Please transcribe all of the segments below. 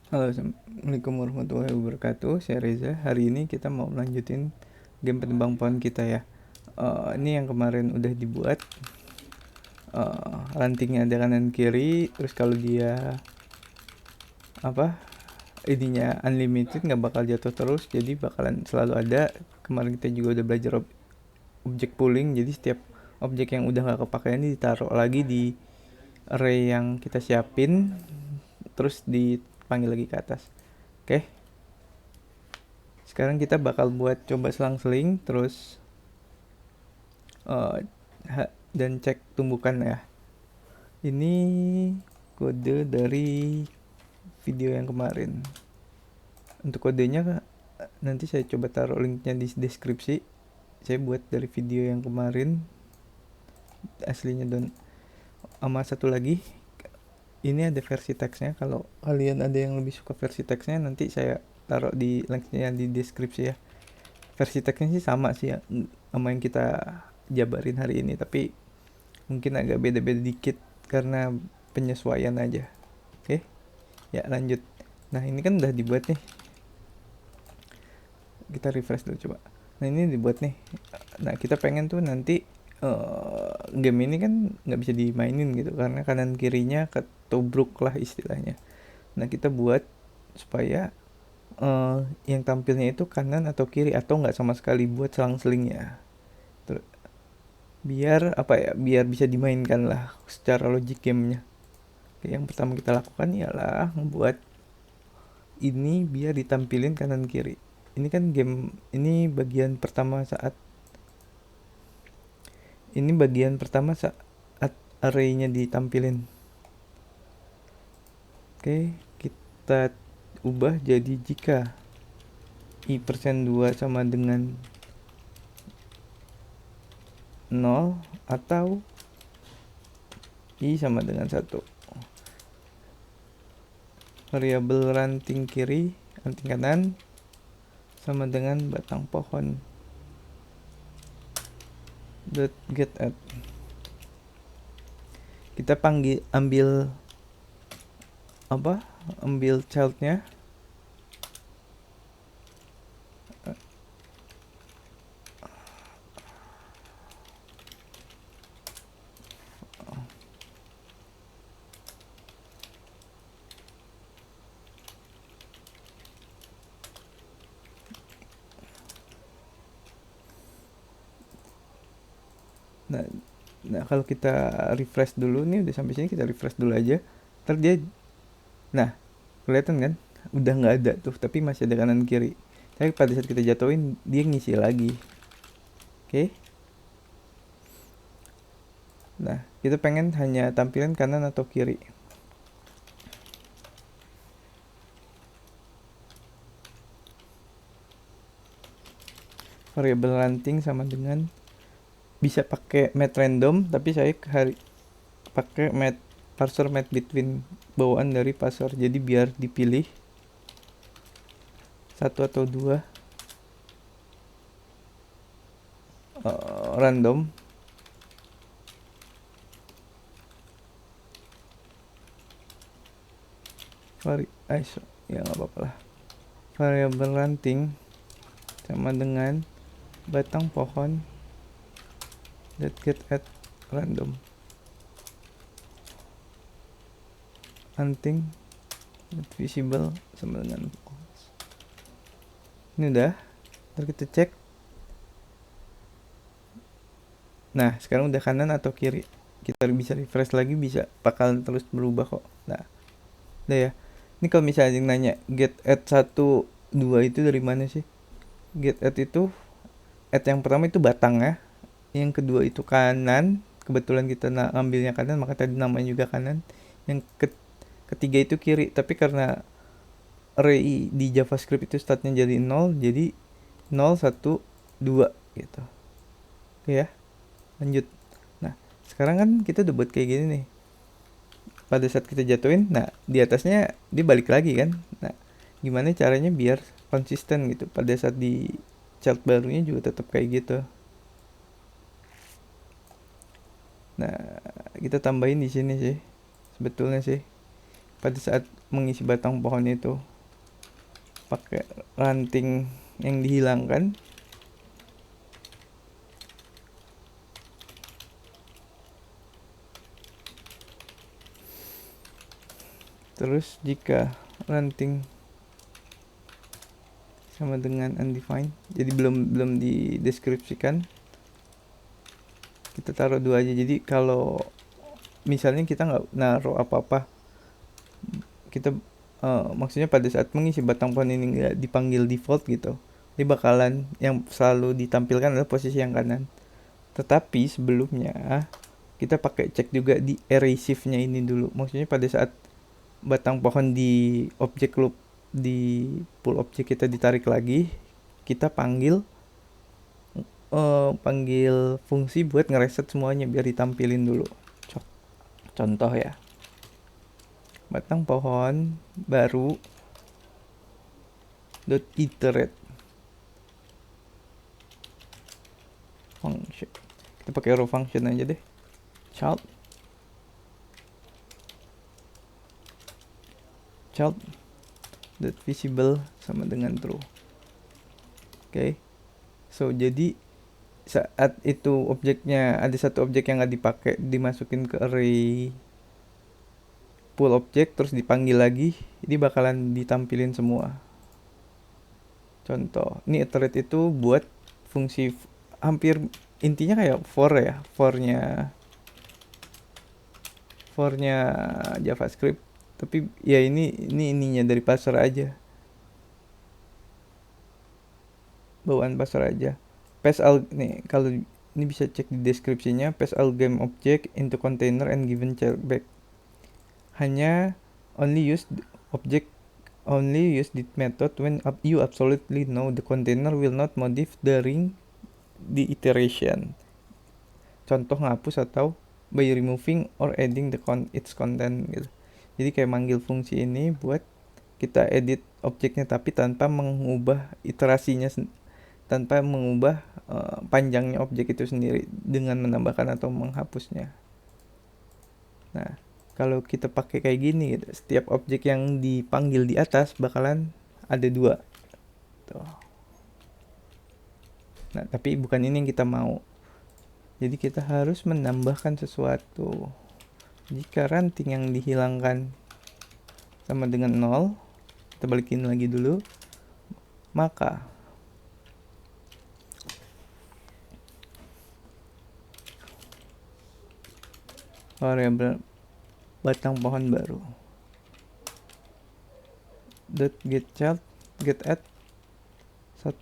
Halo, Assalamualaikum warahmatullahi wabarakatuh. Saya Reza. Hari ini kita mau lanjutin game penebang pohon kita ya. Ini yang kemarin udah dibuat. Rantingnya ada kanan kiri. Terus kalau dia apa ininya unlimited, nggak bakal jatuh terus. Jadi bakalan selalu ada. Kemarin kita juga udah belajar objek pooling. Jadi setiap objek yang udah nggak kepakai ini ditaruh lagi di array yang kita siapin. Terus dipanggil lagi ke atas. Oke. Sekarang kita bakal buat coba selang-seling terus uh, dan cek tumbukan ya. Ini kode dari video yang kemarin. Untuk kodenya nanti saya coba taruh linknya di deskripsi. Saya buat dari video yang kemarin aslinya, dan sama satu lagi ini ada versi teksnya. Kalau kalian ada yang lebih suka versi teksnya, nanti saya taruh di linknya di deskripsi ya. Versi teksnya sih sama sih ya, sama yang kita jabarin hari ini, tapi mungkin agak beda-beda dikit karena penyesuaian aja. Oke, ya lanjut. Nah ini kan udah dibuat nih, kita refresh dulu coba. Nah ini dibuat nih. Nah kita pengen tuh nanti game ini kan nggak bisa dimainin gitu karena kanan kirinya ketubruk lah istilahnya. Nah kita buat supaya yang tampilnya itu kanan atau kiri atau nggak sama sekali, buat selang-selingnya. Biar apa ya, biar bisa dimainkan lah secara logik gamenya. Yang pertama kita lakukan ialah membuat ini biar ditampilin kanan kiri. Ini kan game, ini bagian pertama saat arraynya ditampilin. Oke, kita ubah jadi jika i%2 sama dengan 0 atau i sama dengan 1. Variabel ranting kiri, ranting kanan sama dengan batang pohon .get at. Kita ambil childnya. Nah, kalau kita refresh dulu nih, udah sampai sini kita refresh dulu aja. Ntar dia, nah kelihatan kan, udah nggak ada tuh, tapi masih ada kanan kiri. Tapi pada saat kita jatuhin dia ngisi lagi. Oke. Nah kita pengen hanya tampilan kanan atau kiri. Variabel ranting sama dengan, bisa pakai mat random, tapi saya pakai parser mat between, bawaan dari parser. Jadi biar dipilih satu atau dua random. Ya nggak apa-apa lah. Variabel ranting sama dengan batang pohon .get at random. Ranting visible sama dengan ini udah. Ntar kita cek. Nah sekarang udah kanan atau kiri. Kita bisa refresh lagi, bisa bakal terus berubah kok. Nah udah ya. Ini kalau misalnya yang nanya get at 1 2 itu dari mana sih? Get at itu, at yang pertama itu batang ya. Yang kedua itu kanan. Kebetulan kita ngambilnya kanan, maka tadi namanya juga kanan. Yang ketiga itu kiri, tapi karena array di JavaScript itu startnya jadi 0, jadi 0 1 2 gitu. Oke ya, lanjut. Nah sekarang kan kita udah buat kayak gini nih. Pada saat kita jatuhin, nah di atasnya dia balik lagi kan. Nah gimana caranya biar konsisten gitu, pada saat di child barunya juga tetap kayak gitu. Nah kita tambahin di sini sih sebetulnya sih, pada saat mengisi batang pohon itu pakai ranting yang dihilangkan. Terus jika ranting sama dengan undefined, jadi belum dideskripsikan, kita taruh 2 aja. Jadi kalau misalnya kita nggak naruh apa-apa, kita maksudnya pada saat mengisi batang pohon ini nggak dipanggil default gitu, ini bakalan yang selalu ditampilkan adalah posisi yang kanan. Tetapi sebelumnya kita pakai cek juga di erasive-nya ini dulu. Maksudnya pada saat batang pohon di objek loop, di pool objek kita ditarik lagi, kita panggil fungsi buat ngereset semuanya biar ditampilin dulu. Contoh ya, batang pohon baru dot iterate function, kita pakai row function aja deh. Child dot visible sama dengan true. Oke. So jadi saat itu objeknya ada satu objek yang nggak dipakai, dimasukin ke array pool objek terus dipanggil lagi, ini bakalan ditampilin semua. Contoh, ini iterate itu buat fungsi hampir intinya kayak for ya, fornya JavaScript, tapi ya ini ininya dari parser aja, bawaan parser aja. Pass all nih, kalau ini bisa cek di deskripsinya, pass all game object into container and given back. Hanya only use this method when you absolutely know the container will not modify during the iteration. Contoh ngapus atau by removing or adding its content gitu. Jadi kayak manggil fungsi ini buat kita edit objeknya tapi tanpa mengubah iterasinya, tanpa mengubah panjangnya objek itu sendiri dengan menambahkan atau menghapusnya. Nah, kalau kita pakai kayak gini gitu, setiap objek yang dipanggil di atas bakalan ada 2 tuh. Nah, tapi bukan ini yang kita mau. Jadi kita harus menambahkan sesuatu. Jika ranting yang dihilangkan sama dengan 0, kita balikin lagi dulu, maka variabel batang pohon baru dot get child get add 1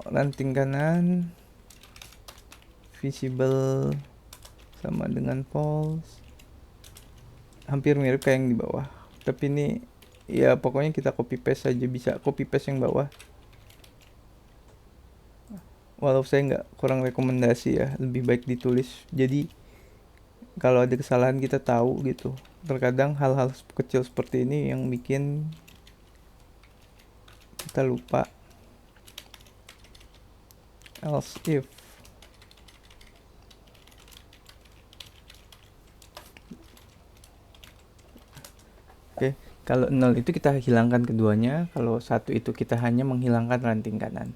ranting kanan visible sama dengan false, hampir mirip kayak yang di bawah, tapi ini ya pokoknya kita copy paste aja, bisa copy paste yang bawah. Walau saya nggak, kurang rekomendasi ya, lebih baik ditulis. Jadi kalau ada kesalahan kita tahu gitu. Terkadang hal-hal kecil seperti ini yang bikin kita lupa. Else if oke, kalau 0 itu kita hilangkan keduanya, kalau 1 itu kita hanya menghilangkan ranting kanan.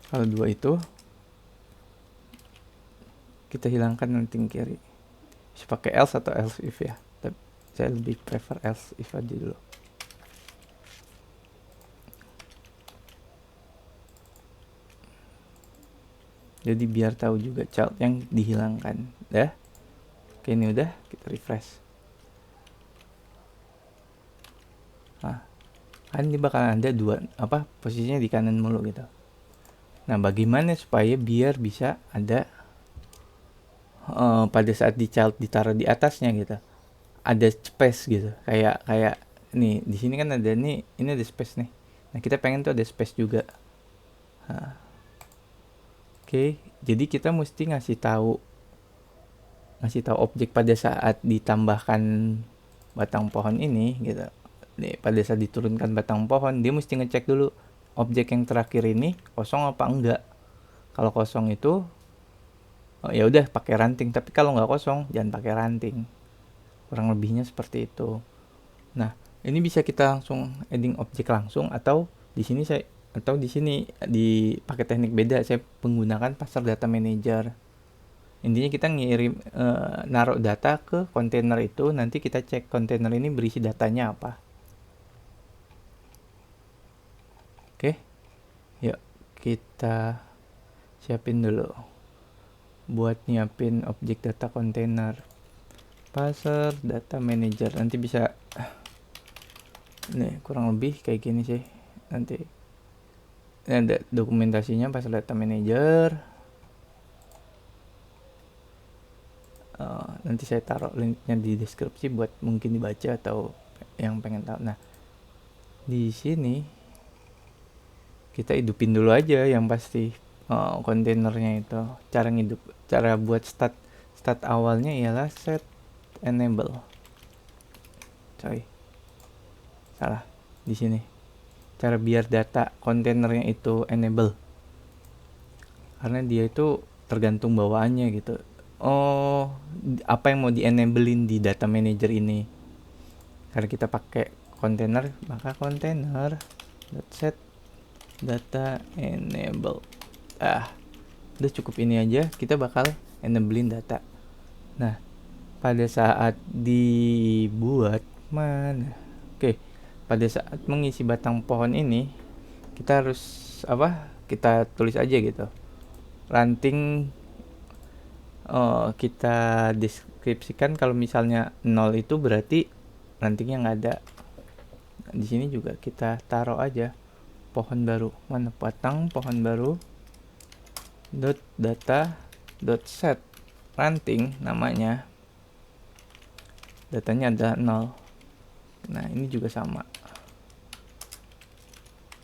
Kalau 2 itu kita hilangkan ranting kiri. Bisa pakai else atau else if ya, tapi saya lebih prefer else if aja dulu. Jadi biar tahu juga child yang dihilangkan. Dah. Oke, ini udah, kita refresh. Nah, kan ini bakalan ada 2 posisinya di kanan mulu gitu. Nah, bagaimana supaya biar bisa ada pada saat di child ditaruh di atasnya gitu, ada space gitu, kayak nih di sini kan ada nih, ini ada space nih. Nah, kita pengen tuh ada space juga. Nah, oke, jadi kita mesti ngasih tahu objek pada saat ditambahkan batang pohon ini gitu. Nih, pada saat diturunkan batang pohon, dia mesti ngecek dulu objek yang terakhir ini kosong apa enggak. Kalau kosong itu ya udah pakai ranting, tapi kalau nggak kosong jangan pakai ranting. Kurang lebihnya seperti itu. Nah, ini bisa kita langsung adding objek langsung, atau di sini di pakai teknik beda, saya menggunakan parser data manager. Intinya kita ngirim naruh data ke kontainer itu, nanti kita cek kontainer ini berisi datanya apa. Oke, yuk kita siapin dulu buat nyiapin objek data kontainer. Parser data manager, nanti bisa nih kurang lebih kayak gini sih. Nanti ini ada dokumentasinya parser data manager. Nanti saya taruh linknya di deskripsi buat mungkin dibaca atau yang pengen tahu. Nah, di sini kita hidupin dulu aja yang pasti kontainernya itu. Cara buat start awalnya ialah set enable. Salah di sini. Cara biar data kontainernya itu enable, karena dia itu tergantung bawaannya gitu. Apa yang mau di enablein di data manager ini. Karena kita pakai kontainer, maka kontainer set data enable. Udah cukup ini aja, kita bakal enablein data. Nah, pada saat dibuat pada saat mengisi batang pohon ini, kita harus kita tulis aja gitu ranting. Kita deskripsikan kalau misalnya 0 itu berarti rantingnya nggak ada. Di sini juga kita taruh aja pohon baru. Mana batang pohon baru dot data dot set ranting, namanya datanya ada 0. Nah, ini juga sama,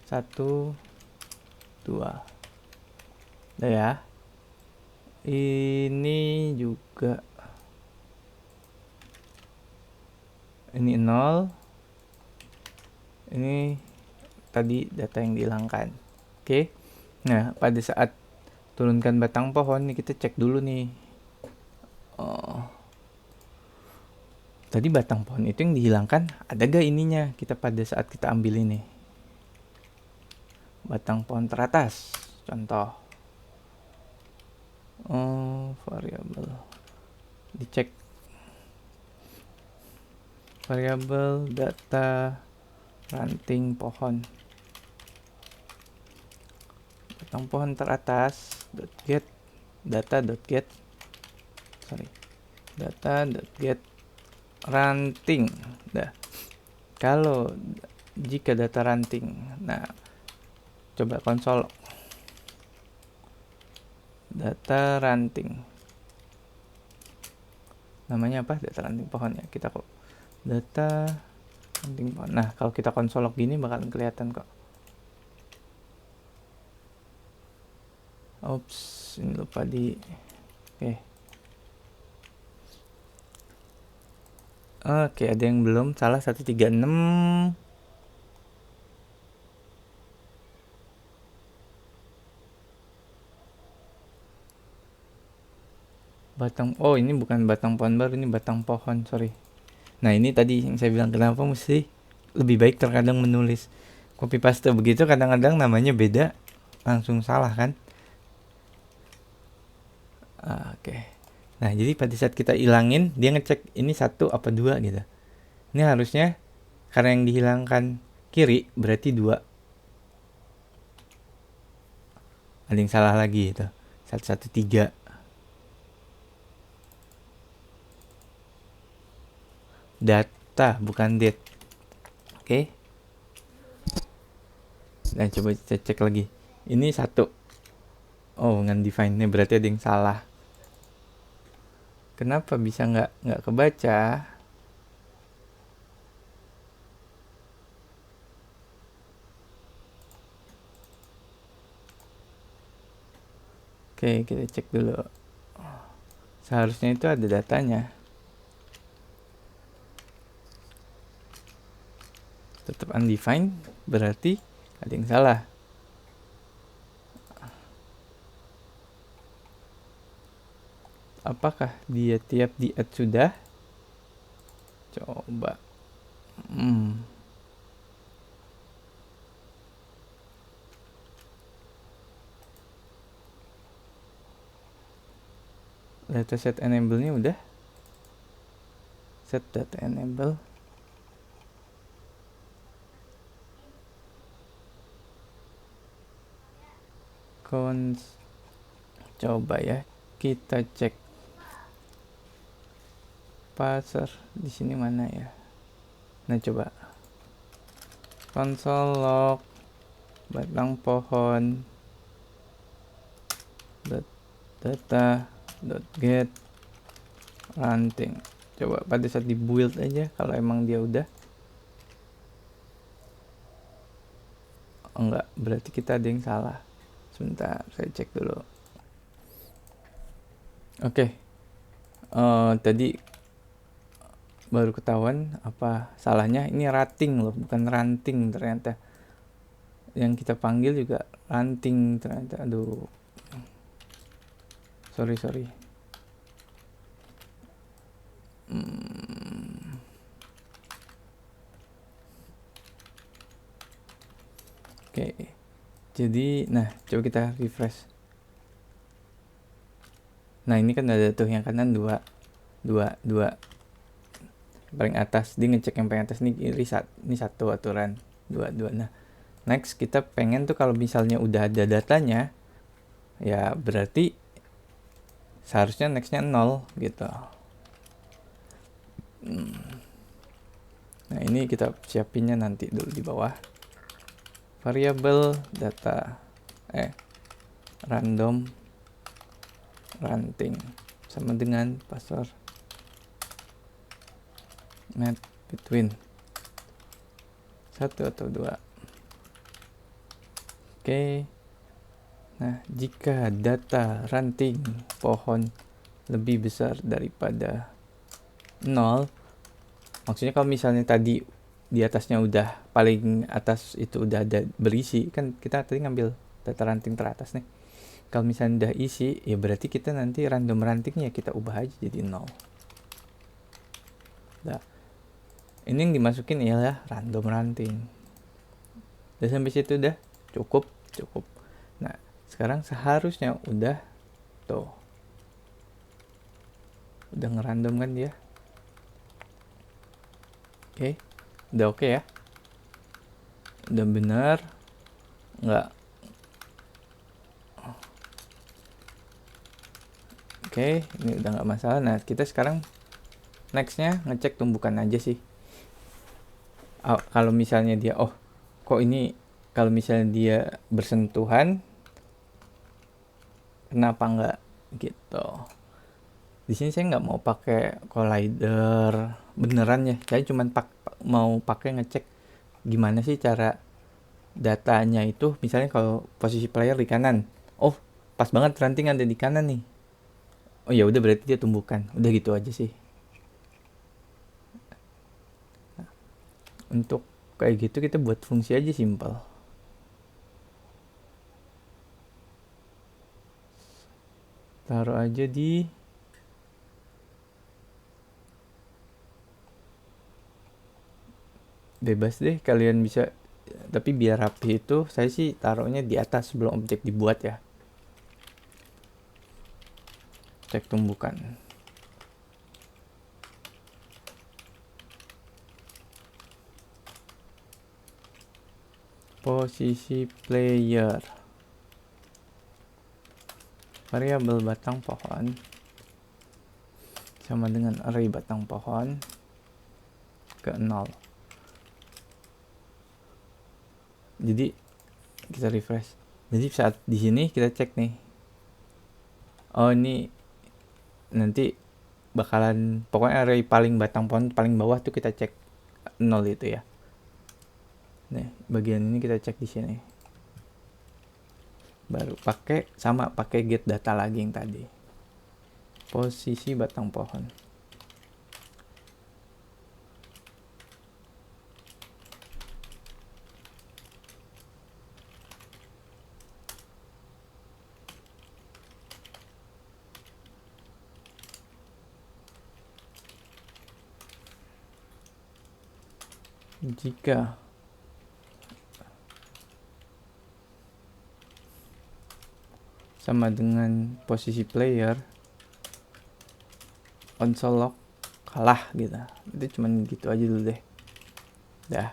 1 2 udah ya. Ini juga ini 0, ini tadi data yang dihilangkan. Oke. Nah, pada saat turunkan batang pohon nih, kita cek dulu nih. Tadi batang pohon itu yang dihilangkan, ada gak ininya? Kita pada saat kita ambil ini batang pohon teratas, contoh variabel, dicek variabel data ranting pohon, batang pohon teratas .get data .get data .get ranting. Kalau jika data ranting, nah coba konsol data ranting, namanya apa? Data ranting pohon ya. Kita kok data ranting pohon. Nah, kalau kita konsol log gini bakalan kelihatan kok. Ini lupa di Oke, ada yang belum, salah 136. Ini bukan batang pohon baru, ini batang pohon, sorry. Nah, ini tadi yang saya bilang, kenapa mesti lebih baik terkadang menulis copy paste begitu, kadang-kadang namanya beda, langsung salah kan. Oke. Nah, jadi pada saat kita ilangin, dia ngecek ini 1 apa 2 gitu. Ini harusnya karena yang dihilangkan kiri berarti 2. Ada yang salah lagi itu. 113. Data bukan date. Oke. Nah, coba kita cek lagi. Ini 1. Dengan define nya berarti ada yang salah. Kenapa bisa nggak kebaca? Oke, kita cek dulu. Seharusnya itu ada datanya. Tetap undefined, berarti ada yang salah. Apakah dia tiap di add sudah? Coba. Dataset enable-nya udah. Set data enable. Coba ya, kita cek parser di sini mana ya. Nah, coba console log batang pohon data get ranting. Coba pada saat di build aja kalau emang dia udah. Enggak, berarti kita ada yang salah. Sebentar, saya cek dulu. Oke. Tadi baru ketahuan apa salahnya. Ini rating loh, bukan ranting ternyata. Yang kita panggil juga ranting ternyata. Aduh. Sorry. Oke. Jadi, nah, coba kita refresh. Nah, ini kan ada tuh yang kanan dua. Paling atas, dia ngecek yang paling atas ini satu aturan. Dua. Nah, next kita pengen tuh kalau misalnya udah ada datanya, ya berarti seharusnya nextnya 0 gitu. Nah, ini kita siapinnya nanti dulu di bawah. Variable data random ranting sama dengan password match between 1 atau 2. Oke. Nah, jika data ranting pohon lebih besar daripada 0, maksudnya kalau misalnya tadi di atasnya udah paling atas itu udah ada berisi, kan kita tadi ngambil data ranting teratas nih. Kalau misalnya udah isi, ya berarti kita nanti random rantingnya kita ubah aja jadi 0. Nah, ini yang dimasukin ialah random ranting. Udah sampai situ udah cukup. Nah, sekarang seharusnya udah tuh. Udah ngerandom kan dia. Oke. Udah oke ya. Udah bener. Enggak. Oke, ini udah nggak masalah. Nah, kita sekarang nextnya ngecek tumbukan aja sih. Kalau misalnya dia, kok ini kalau misalnya dia bersentuhan, kenapa nggak gitu? Di sini saya nggak mau pakai collider beneran ya. Saya cuma mau pakai ngecek gimana sih cara datanya itu. Misalnya kalau posisi player di kanan, pas banget ranting ada di kanan nih. Oh ya udah berarti dia tumbukan. Udah gitu aja sih. Untuk kayak gitu kita buat fungsi aja simpel. Taruh aja di bebas deh, kalian bisa, tapi biar rapi itu saya sih taruhnya di atas sebelum objek dibuat ya. Cek tumbukan. Posisi player, variabel batang pohon sama dengan array batang pohon ke 0. Jadi kita refresh. Jadi saat di sini kita cek nih. Oh, ini nanti bakalan pokoknya array paling batang pohon paling bawah tuh kita cek 0 itu ya. Nih, bagian ini kita cek di sini. Baru pakai get data lagi yang tadi. Posisi batang pohon. jika sama dengan posisi player, console lock kalah gitu. Itu cuman gitu aja dulu deh. Dah.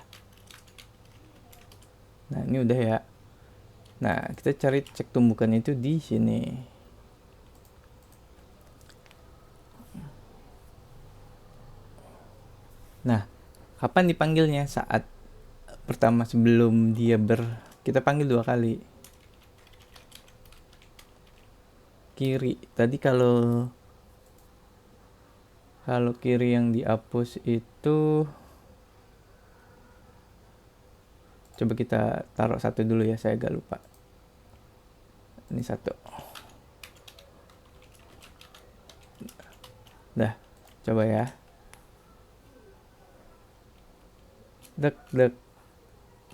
Nah, ini udah ya. Nah, kita cari cek tumbukan itu di sini. Nah, kapan dipanggilnya? Saat pertama sebelum dia kita panggil 2 kali. Kiri. Tadi kalau kiri yang dihapus itu, coba kita taruh 1 dulu ya, saya agak lupa. Ini 1. Dah, coba ya. Dek.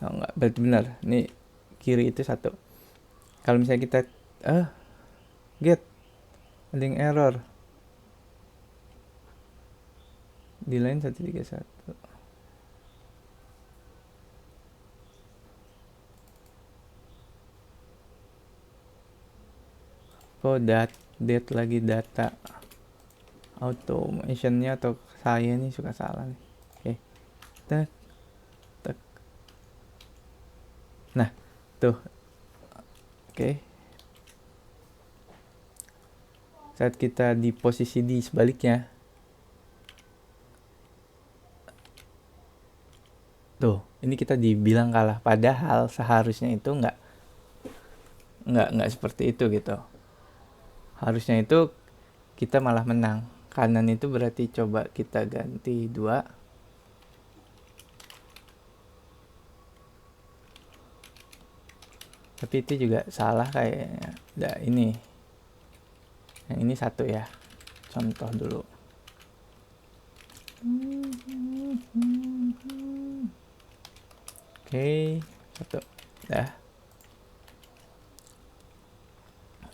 Oh, enggak, berarti benar. Ini kiri itu 1. Kalau misalnya kita get ada yang error di line 131. Kok date lagi data automationnya atau saya nih suka salah nih. Oke. Tek. Nah, tuh. Oke. Saat kita di posisi di sebaliknya, tuh, ini kita dibilang kalah, padahal seharusnya itu nggak seperti itu gitu. Harusnya itu kita malah menang. Kanan itu berarti coba kita ganti 2. Tapi itu juga salah kayaknya. Nah, ini. Yang ini 1 ya. Contoh dulu. Oke, 1.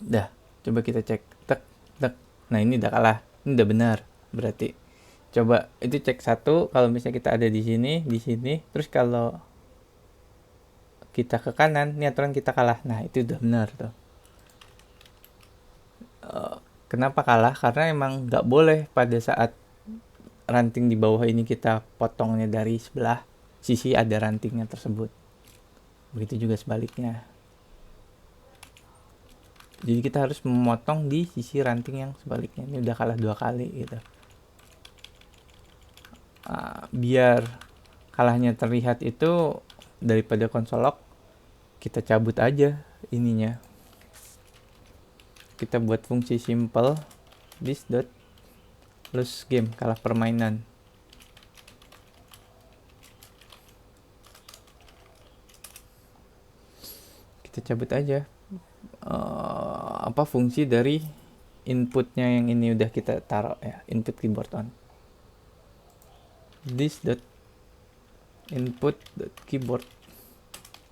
Dah. Coba kita cek. Tek. Nah, ini udah kalah. Ini udah benar berarti. Coba itu cek 1 kalau misalnya kita ada di sini, terus kalau kita ke kanan, ini aturan kita kalah. Nah, itu udah benar tuh. Kenapa kalah? Karena emang nggak boleh pada saat ranting di bawah ini kita potongnya dari sebelah sisi ada rantingnya tersebut. Begitu juga sebaliknya. Jadi kita harus memotong di sisi ranting yang sebaliknya. Ini udah kalah 2 kali gitu. Biar kalahnya terlihat itu, daripada console lock, kita cabut aja ininya. Kita buat fungsi simple this dot lose game, kalah permainan. Kita cabut aja fungsi dari inputnya yang ini udah kita taruh ya, input keyboard on. This dot input dot keyboard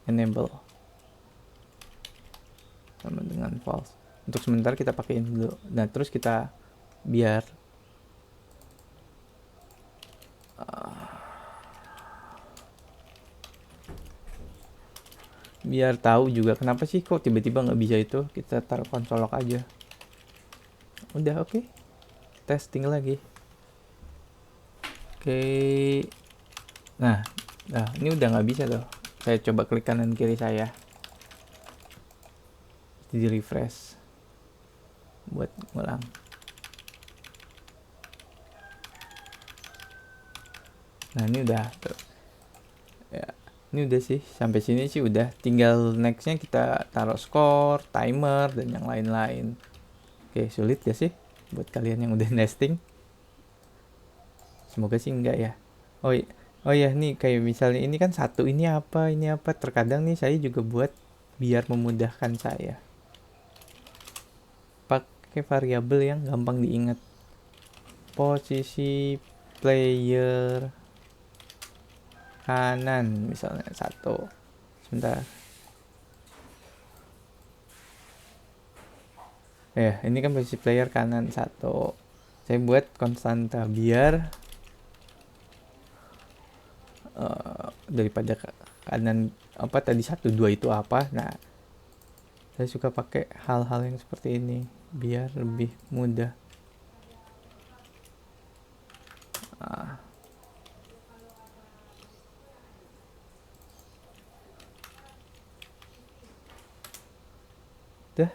enable sama dengan false. Untuk sementara kita pakai ini dulu. Nah, terus kita biar tahu juga kenapa sih kok tiba-tiba nggak bisa itu, kita taruh console lock aja. Udah oke. Testing lagi. Oke. Nah, ini udah nggak bisa tuh. Saya coba klik kanan kiri saya. Di refresh. Buat ngulang. Nah, ini udah tuh. Ya, ini udah sih. Sampai sini sih udah. Tinggal nextnya kita taruh skor, timer, dan yang lain-lain. Oke, sulit gak sih buat kalian yang udah nesting? Semoga sih enggak ya. Oh ya, nih kayak misalnya ini kan 1, ini apa. Terkadang nih saya juga buat biar memudahkan saya. Pakai variabel yang gampang diingat. Posisi player kanan misalnya 1. Sebentar. Ini kan posisi player kanan 1. Saya buat konstanta biar daripada kanan apa tadi 1 2 itu apa. Nah, saya suka pakai hal-hal yang seperti ini biar lebih mudah. Udah.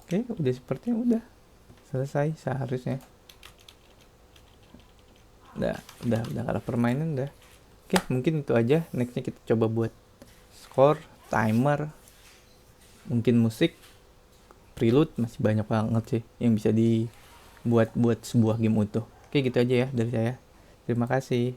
Oke, udah sepertinya udah selesai seharusnya. Udah kalau permainan udah. Oke, mungkin itu aja. Nextnya kita coba buat score, timer, mungkin musik, prelude, masih banyak banget sih yang bisa dibuat buat sebuah game utuh. Oke, gitu aja ya dari saya. Terima kasih.